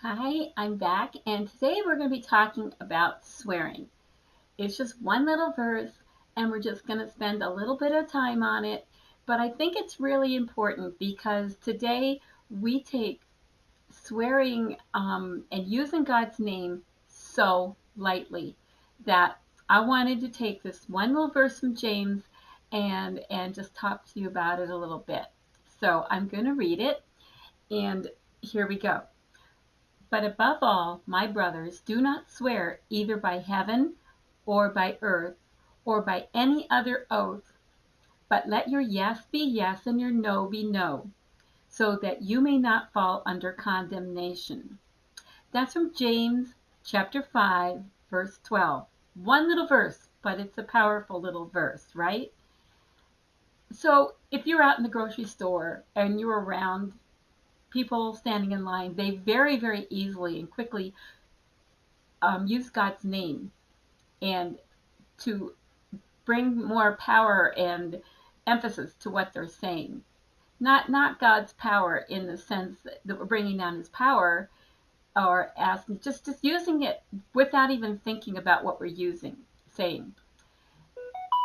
Hi, I'm back, and today we're going to be talking about swearing. It's just one little verse, and we're just going to spend a little bit of time on it. But I think it's really important because today we take swearing and using God's name so lightly that I wanted to take this one little verse from James and just talk to you about it a little bit. So I'm going to read it, and here we go. But above all, my brothers, do not swear either by heaven or by earth or by any other oath, but let your yes be yes and your no be no, so that you may not fall under condemnation. That's from James chapter 5, verse 12. One little verse, but it's a powerful little verse, right? So if you're out in the grocery store and you're around people standing in line, they very, very easily and quickly use God's name and to bring more power and emphasis to what they're saying. Not God's power in the sense that we're bringing down His power or asking, just using it without even thinking about what we're saying.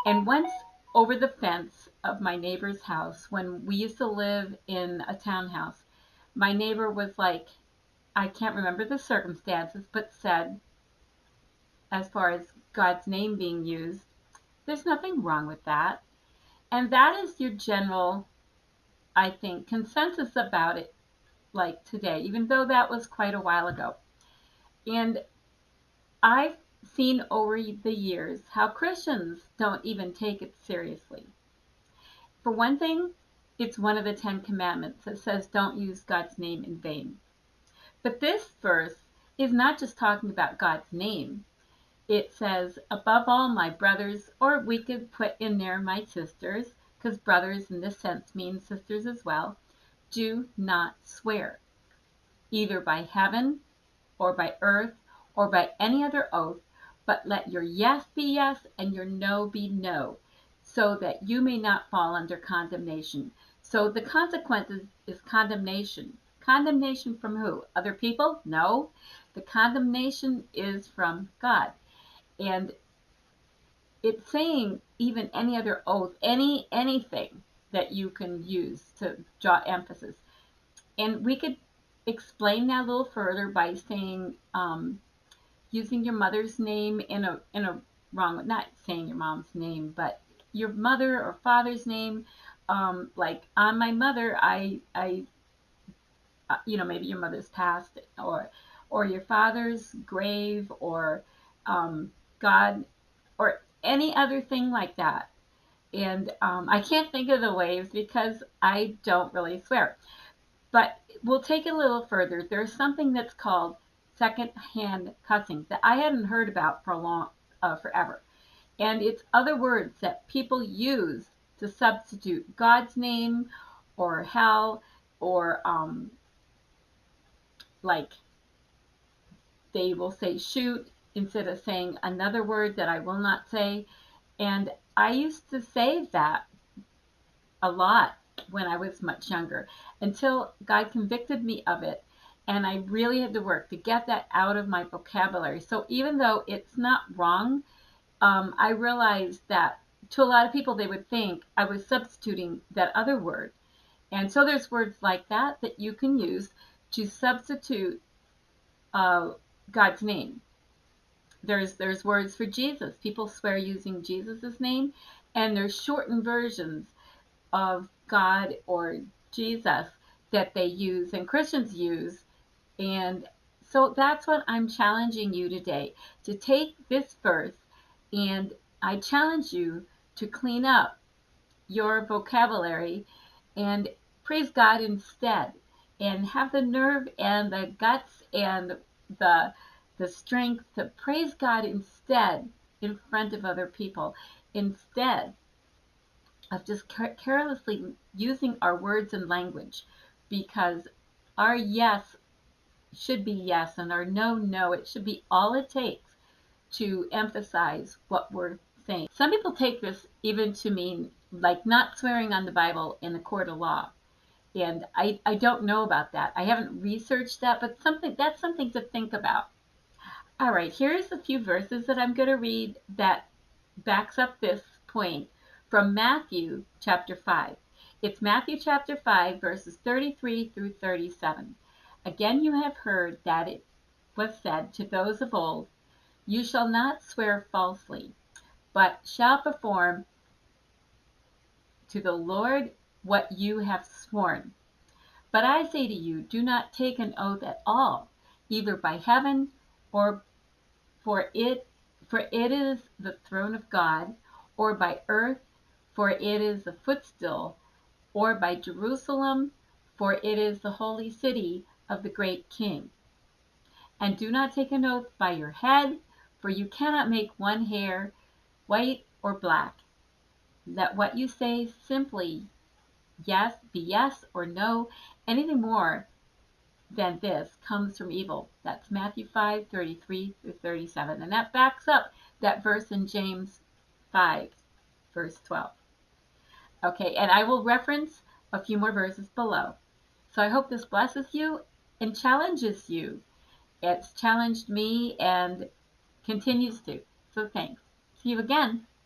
And once over the fence of my neighbor's house, when we used to live in a townhouse, my neighbor was like, I can't remember the circumstances, but said, as far as God's name being used, there's nothing wrong with that. And that is your general, I think, consensus about it, like today, even though that was quite a while ago. And I've seen over the years how Christians don't even take it seriously. For one thing, it's one of the 10 Commandments that says don't use God's name in vain. But this verse is not just talking about God's name. It says, above all, my brothers, or we could put in there my sisters, because brothers in this sense means sisters as well, do not swear, either by heaven, or by earth, or by any other oath, but let your yes be yes and your no be no, so that you may not fall under condemnation. So the consequence is condemnation. Condemnation from who? Other people? No. The condemnation is from God. And it's saying even any other oath, anything that you can use to draw emphasis. And we could explain that a little further by saying using your mother's name in a wrong, not saying your mom's name, but your mother or father's name. Like on my mother, I maybe your mother's passed, or your father's grave, or God, or any other thing like that. And I can't think of the ways because I don't really swear. But we'll take it a little further. There's something that's called second-hand cussing that I hadn't heard about for forever. And it's other words that people use to substitute God's name or hell, or like they will say shoot instead of saying another word that I will not say. And I used to say that a lot when I was much younger until God convicted me of it. And I really had to work to get that out of my vocabulary. So even though it's not wrong, I realized that to a lot of people, they would think I was substituting that other word. And so there's words like that that you can use to substitute uh, God's name. There's words for Jesus. People swear using Jesus's name, and there's shortened versions of God or Jesus that they use and Christians use. And so that's what I'm challenging you today, to take this verse, and I challenge you to clean up your vocabulary and praise God instead, and have the nerve and the guts and the the strength to praise God instead in front of other people, instead of just carelessly using our words and language, because our yes should be yes and our no, no. It should be all it takes to emphasize what we're saying. Some people take this even to mean like not swearing on the Bible in a court of law. And I don't know about that. I haven't researched that, but that's something to think about. All right, here's a few verses that I'm going to read that backs up this point from Matthew chapter 5. It's Matthew chapter 5, verses 33 through 37. Again, you have heard that it was said to those of old, "You shall not swear falsely, but shall perform to the Lord what you have sworn." But I say to you, do not take an oath at all, either by heaven, or for it for it is the throne of God, or by earth, for it is the footstool, or by Jerusalem, for it is the holy city of the great King. And do not take an oath by your head, for you cannot make one hair white or black. Let what you say simply yes be yes or no. Anything more than this comes from evil. That's Matthew 5:33 through 37. And that backs up that verse in James 5, verse 12. Okay, and I will reference a few more verses below. So I hope this blesses you and challenges you. It's challenged me and continues to. So thanks. See you again.